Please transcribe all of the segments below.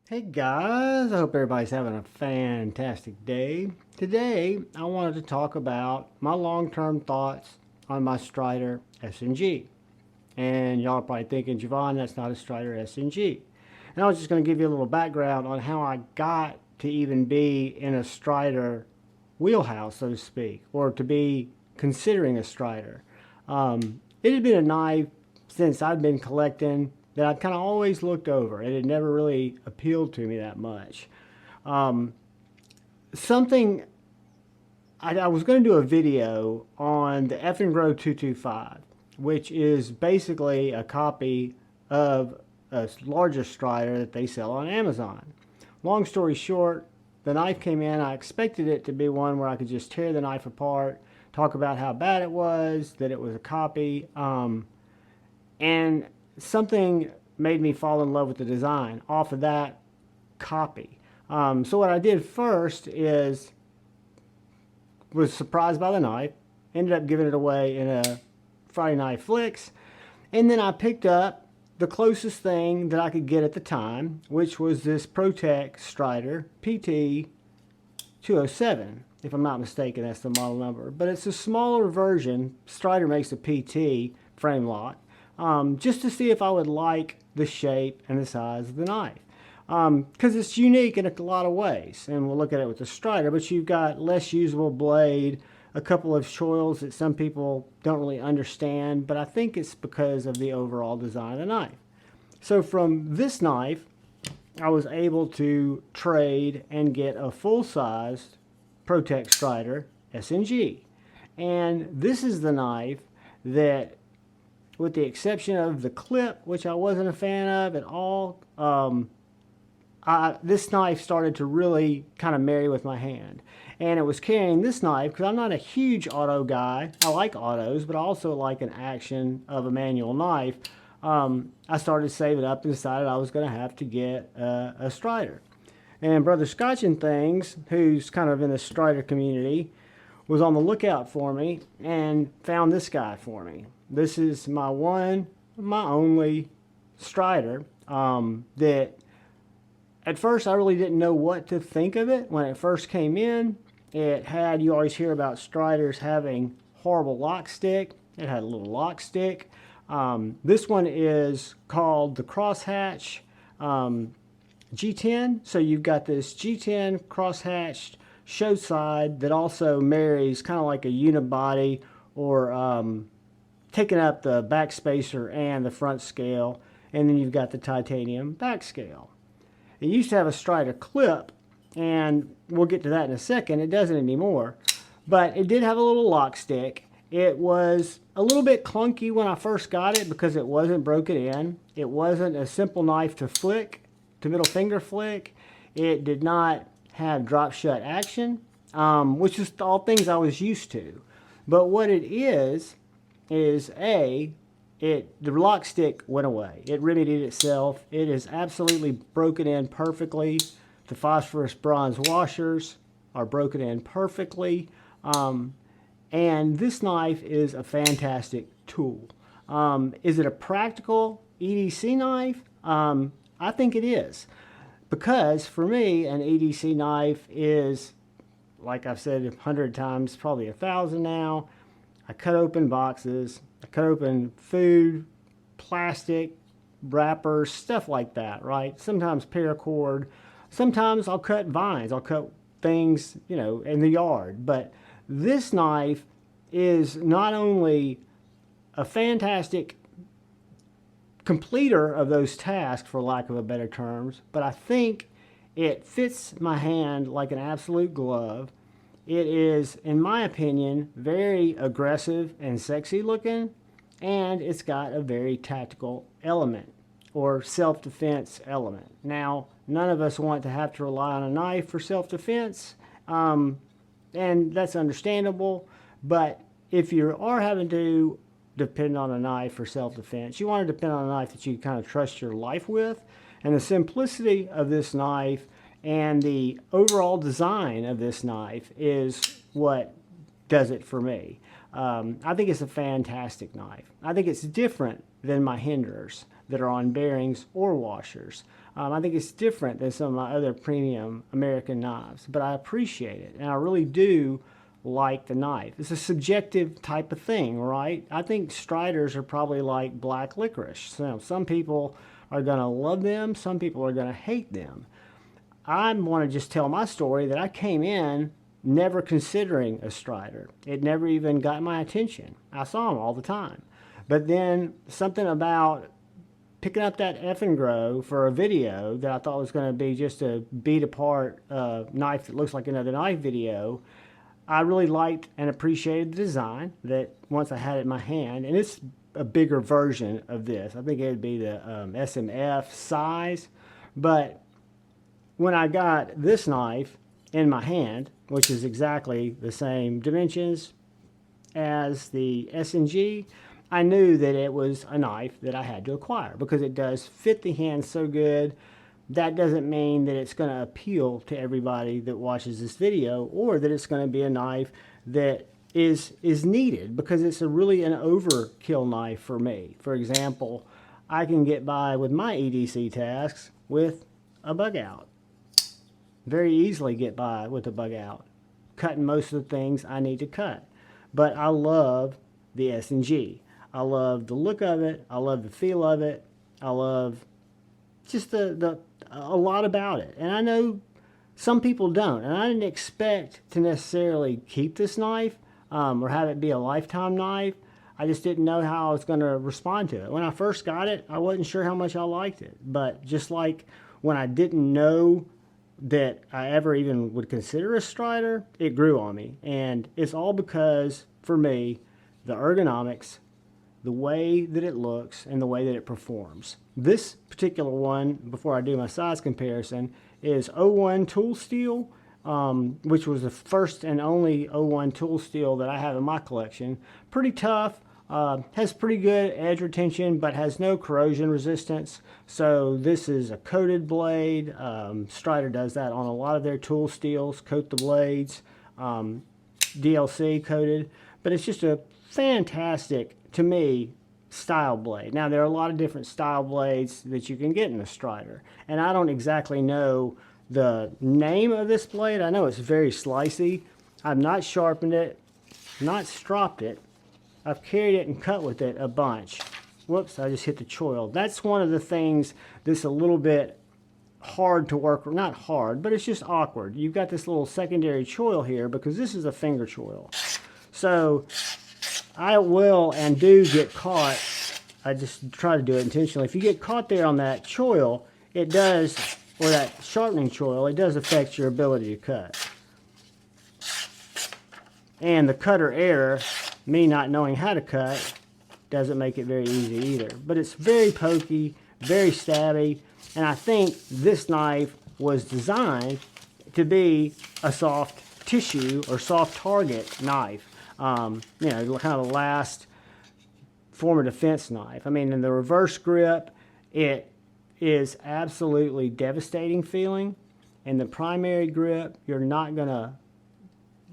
Hey guys, I hope everybody's having a fantastic day. Today, I wanted to talk about my long-term thoughts on my Strider SnG. And y'all are probably thinking, Javon, that's not a Strider SnG. And I was just going to give you a little background on how I got to even be in a Strider wheelhouse, so to speak, or to be considering a Strider. It had been a knife since I'd been collecting that I'd kind of always looked over. It had never really appealed to me that much. Something I was going to do a video on the Grow 225, which is basically a copy of a larger Strider that they sell on Amazon. Long story short, the knife came in. I expected it to be one where I could just tear the knife apart, talk about how bad it was, that it was a copy, and something made me fall in love with the design off of that copy. So what I did first is was surprised by the knife, ended up giving it away in a Friday Night Flicks, and then I picked up the closest thing that I could get at the time, which was this ProTech Strider PT 207. If I'm not mistaken, that's the model number. But it's a smaller version. Strider makes a PT frame lock, just to see if I would like the shape and the size of the knife. Because it's unique in a lot of ways, and we'll look at it with the Strider, but you've got less usable blade, a couple of choils that some people don't really understand, but I think it's because of the overall design of the knife. So from this knife, I was able to trade and get a full-sized ProTech Strider SnG. And this is the knife that, with the exception of the clip, which I wasn't a fan of at all, this knife started to really kind of marry with my hand. And it was carrying this knife because I'm not a huge auto guy. I like autos, but I also like an action of a manual knife. I started saving up and decided I was going to have to get a Strider. And Brother Scotch and Things, who's kind of in the Strider community, was on the lookout for me and found this guy for me. This is my only Strider that at first I really didn't know what to think of it. When it first came in, it had, you always hear about Striders having horrible lock stick. It had a little lock stick. This one is called the Crosshatch G10. So you've got this G10 crosshatched show side that also marries kind of like a unibody, or taking up the back spacer and the front scale, and then you've got the titanium back scale. It used to have a Strider clip, and we'll get to that in a second. It doesn't anymore, but it did have a little lock stick. It was a little bit clunky when I first got it because it wasn't broken in. It wasn't a simple knife to flick, to middle finger flick. It did not have drop shut action, which is all things I was used to. But what it is the lock stick went away. It remedied itself. It is absolutely broken in perfectly. The phosphorus bronze washers are broken in perfectly. And this knife is a fantastic tool. Is it a practical EDC knife? I think it is. Because for me, an EDC knife is, like I've said 100 times, probably 1,000 now. I cut open boxes. I cut open food, plastic, wrappers, stuff like that, right? Sometimes paracord. Sometimes I'll cut vines. I'll cut things, in the yard. But this knife is not only a fantastic completer of those tasks, for lack of a better terms, but I think it fits my hand like an absolute glove. It is, in my opinion, very aggressive and sexy looking, and it's got a very tactical element or self-defense element. Now, none of us want to have to rely on a knife for self-defense, and that's understandable, but if you are having to depend on a knife for self-defense, you want to depend on a knife that you kind of trust your life with, and the simplicity of this knife and the overall design of this knife is what does it for me. I think it's a fantastic knife. I think it's different than my Hinders that are on bearings or washers. I think it's different than some of my other premium American knives, but I appreciate it, and I really do like the knife. It's a subjective type of thing, right? I think Striders are probably like black licorice. So some people are going to love them, some people are going to hate them. I want to just tell my story that I came in never considering a Strider. It never even got my attention. I saw them all the time. But then something about picking up that Grow for a video that I thought was going to be just a beat apart knife that looks like another knife video, I really liked and appreciated the design that once I had it in my hand. And it's a bigger version of this. I think it would be the SMF size. But when I got this knife in my hand, which is exactly the same dimensions as the SnG, I knew that it was a knife that I had to acquire because it does fit the hand so good. That doesn't mean that it's going to appeal to everybody that watches this video, or that it's going to be a knife that is needed, because it's really an overkill knife for me. For example, I can get by with my EDC tasks with a bug out. Very easily get by with a bug out, cutting most of the things I need to cut. But I love the SnG. I love the look of it. I love the feel of it. I love just a lot about it. And I know some people don't. And I didn't expect to necessarily keep this knife or have it be a lifetime knife. I just didn't know how I was going to respond to it. When I first got it, I wasn't sure how much I liked it. But just like when I didn't know that I ever even would consider a Strider, it grew on me. And it's all because, for me, the ergonomics, the way that it looks, and the way that it performs. This particular one, before I do my size comparison, is 01 tool steel, which was the first and only 01 tool steel that I have in my collection. Pretty tough, has pretty good edge retention, but has no corrosion resistance. So this is a coated blade. Strider does that on a lot of their tool steels, coat the blades, DLC coated. But it's just a fantastic, to me, style blade. Now, there are a lot of different style blades that you can get in a Strider, and I don't exactly know the name of this blade. I know it's very slicey. I've not sharpened it, not stropped it. I've carried it and cut with it a bunch. Whoops, I just hit the choil. That's one of the things that's a little bit hard to work with. Not hard, but it's just awkward. You've got this little secondary choil here because this is a finger choil. So I will and do get caught. I just try to do it intentionally. If you get caught there on that choil, it does, or that sharpening choil, it does affect your ability to cut. And the cutter error, me not knowing how to cut, doesn't make it very easy either. But it's very pokey, very stabby, and I think this knife was designed to be a soft tissue or soft target knife. You know, kind of the last form of defense knife. I mean, in the reverse grip, it is absolutely devastating feeling. In the primary grip, you're not going to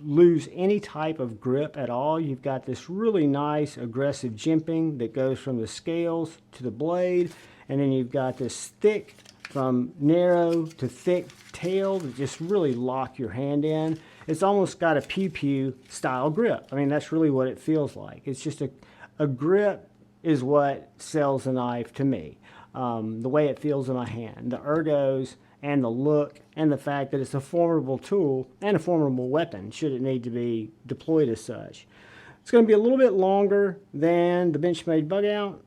lose any type of grip at all. You've got this really nice aggressive jimping that goes from the scales to the blade, and then you've got this thick, from narrow to thick tail that just really lock your hand in. It's almost got a pew-pew style grip. I mean, that's really what it feels like. It's just a grip is what sells a knife to me. The way it feels in my hand, the ergos, and the look, and the fact that it's a formidable tool and a formidable weapon should it need to be deployed as such. It's going to be a little bit longer than the Benchmade bug out.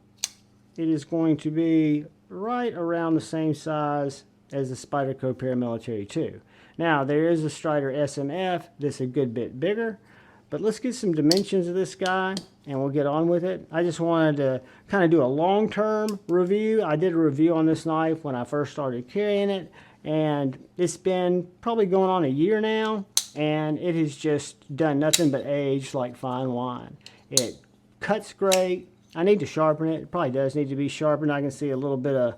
It is going to be right around the same size as the Spyderco Paramilitary 2. Now, there is a Strider SMF that's a good bit bigger, but let's get some dimensions of this guy and we'll get on with it. I just wanted to kind of do a long-term review. I did a review on this knife when I first started carrying it, and it's been probably going on a year now, and it has just done nothing but age like fine wine. It cuts great. I need to sharpen it. It probably does need to be sharpened. I can see a little bit of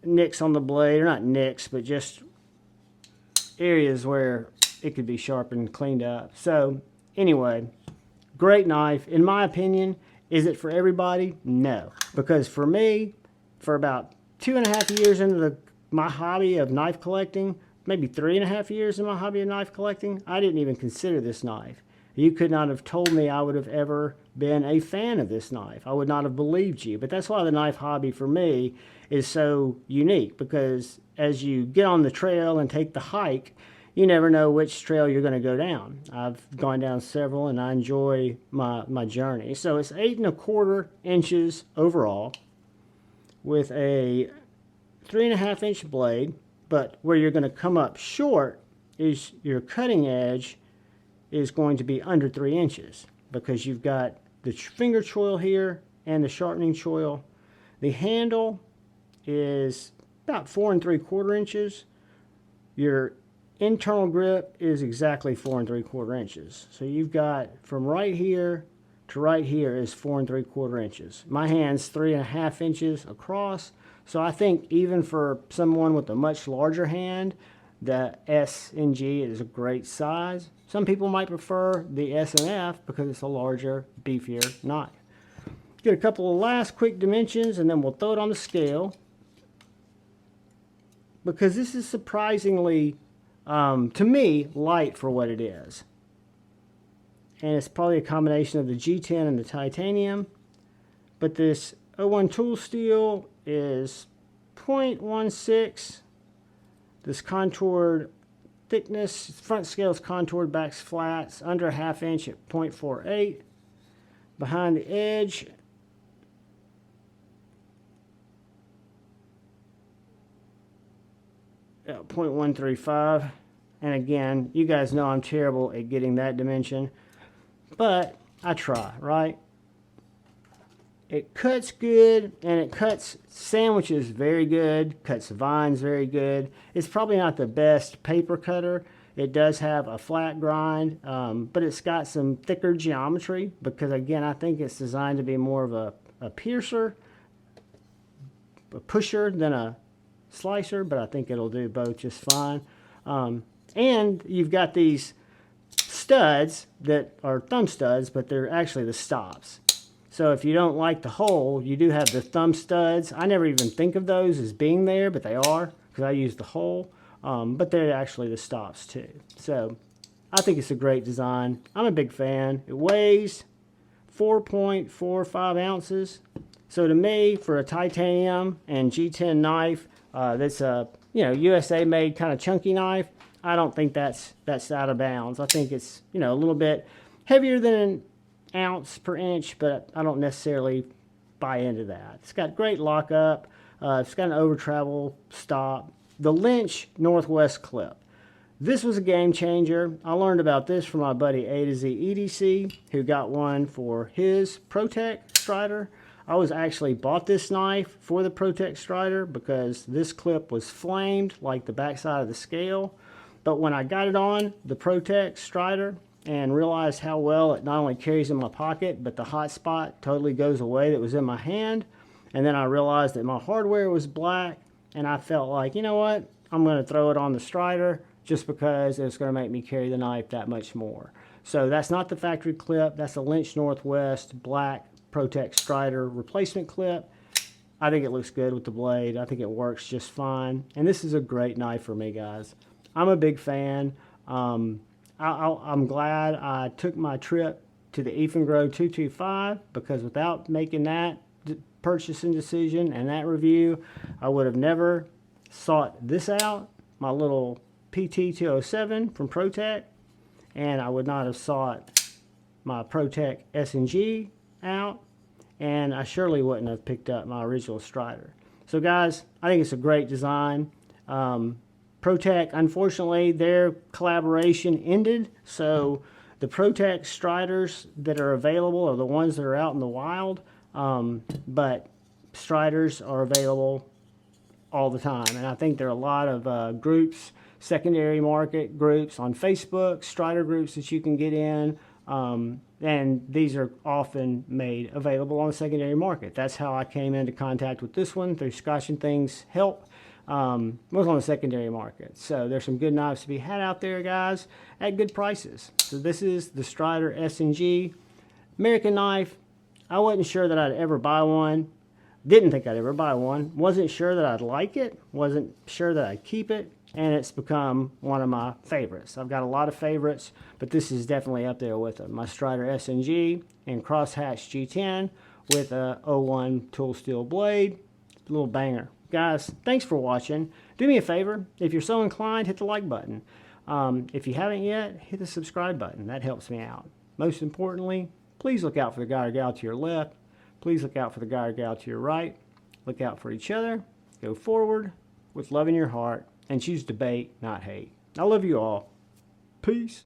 nicks on the blade, or not nicks, but just areas where it could be sharpened and cleaned up. So anyway, great knife. In my opinion, is it for everybody? No. Because for me, for about 2.5 years into my hobby of knife collecting, maybe 3.5 years in my hobby of knife collecting, I didn't even consider this knife. You could not have told me I would have ever been a fan of this knife. I would not have believed you. But that's why the knife hobby for me is so unique, because as you get on the trail and take the hike, you never know which trail you're going to go down. I've gone down several and I enjoy my journey. So it's 8¼ inches overall with a 3.5-inch blade, but where you're going to come up short is your cutting edge is going to be under 3 inches, because you've got the finger choil here and the sharpening choil. The handle is about 4¾ inches. Your internal grip is exactly 4¾ inches. So you've got from right here to right here is 4¾ inches. My hand's 3.5 inches across. So I think even for someone with a much larger hand, the SnG is a great size. Some people might prefer the SnF because it's a larger, beefier knife. Get a couple of last quick dimensions and then we'll throw it on the scale, because this is surprisingly, to me, light for what it is. And it's probably a combination of the G10 and the titanium. But this 01 tool steel is 0.16. This contoured thickness, front scale is contoured, back's flats, under 1/2 inch at 0.48. Behind the edge, yeah, 0.135. And again, you guys know I'm terrible at getting that dimension, but I try, right? It cuts good, and it cuts sandwiches very good, cuts vines very good. It's probably not the best paper cutter. It does have a flat grind, but it's got some thicker geometry, because again, I think it's designed to be more of a piercer, a pusher than a slicer, but I think it'll do both just fine. And you've got these studs that are thumb studs, but they're actually the stops. So if you don't like the hole, you do have the thumb studs. I never even think of those as being there, but they are, because I use the hole. But they're actually the stops too. So I think it's a great design. I'm a big fan. It weighs 4.45 ounces. So to me, for a titanium and G10 knife, that's a USA made kind of chunky knife, I don't think that's out of bounds. I think it's a little bit heavier than an ounce per inch, but I don't necessarily buy into that. It's got great lockup. It's got an over travel stop. The Lynch Northwest clip. This was a game changer. I learned about this from my buddy A to Z EDC, who got one for his ProTech Strider. I was actually bought this knife for the ProTech Strider because this clip was flamed like the backside of the scale. But when I got it on the ProTech Strider and realized how well it not only carries in my pocket, but the hot spot totally goes away that was in my hand. And then I realized that my hardware was black, and I felt like, you know what, I'm going to throw it on the Strider just because it's going to make me carry the knife that much more. So that's not the factory clip. That's a Lynch Northwest black ProTech Strider replacement clip. I think it looks good with the blade. I think it works just fine. And this is a great knife for me, guys. I'm a big fan. I'm glad I took my trip to the Grow 225, because without making that purchasing decision and that review, I would have never sought this out, my little PT207 from ProTech, and I would not have sought my ProTech SnG out, and I surely wouldn't have picked up my original Strider. So guys, I think it's a great design. ProTech, unfortunately, their collaboration ended, so the ProTech Striders that are available are the ones that are out in the wild, but Striders are available all the time, and I think there are a lot of groups, secondary market groups on Facebook, Strider groups that you can get in, and these are often made available on the secondary market. That's how I came into contact with this one, through Scotch and Things help. Was on the secondary market. So there's some good knives to be had out there, guys, at good prices. So this is the Strider SnG American knife. I wasn't sure that I'd ever buy one. Didn't think I'd ever buy one. Wasn't sure that I'd like it. Wasn't sure that I'd keep it. And it's become one of my favorites. I've got a lot of favorites, but this is definitely up there with them. My Strider SnG and Crosshatch G10 with a 01 tool steel blade. A little banger. Guys, thanks for watching. Do me a favor. If you're so inclined, hit the like button. If you haven't yet, hit the subscribe button. That helps me out. Most importantly, please look out for the guy or gal to your left. Please look out for the guy or gal to your right. Look out for each other. Go forward with love in your heart and choose debate, not hate. I love you all. Peace.